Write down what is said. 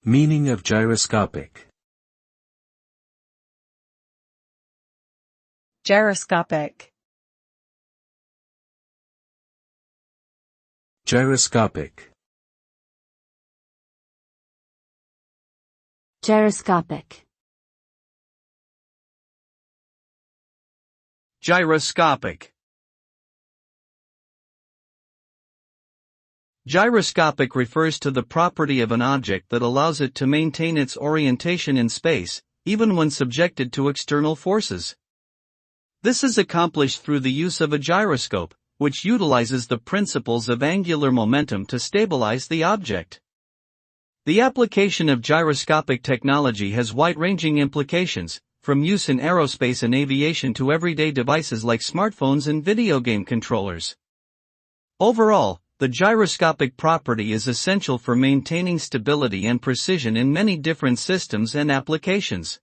Meaning of gyroscopic. Gyroscopic. Gyroscopic. Gyroscopic. Gyroscopic. Gyroscopic refers to the property of an object that allows it to maintain its orientation in space, even when subjected to external forces. This is accomplished through the use of a gyroscope, which utilizes the principles of angular momentum to stabilize the object. The application of gyroscopic technology has wide-ranging implications, from use in aerospace and aviation to everyday devices like smartphones and video game controllers. Overall, the gyroscopic property is essential for maintaining stability and precision in many different systems and applications.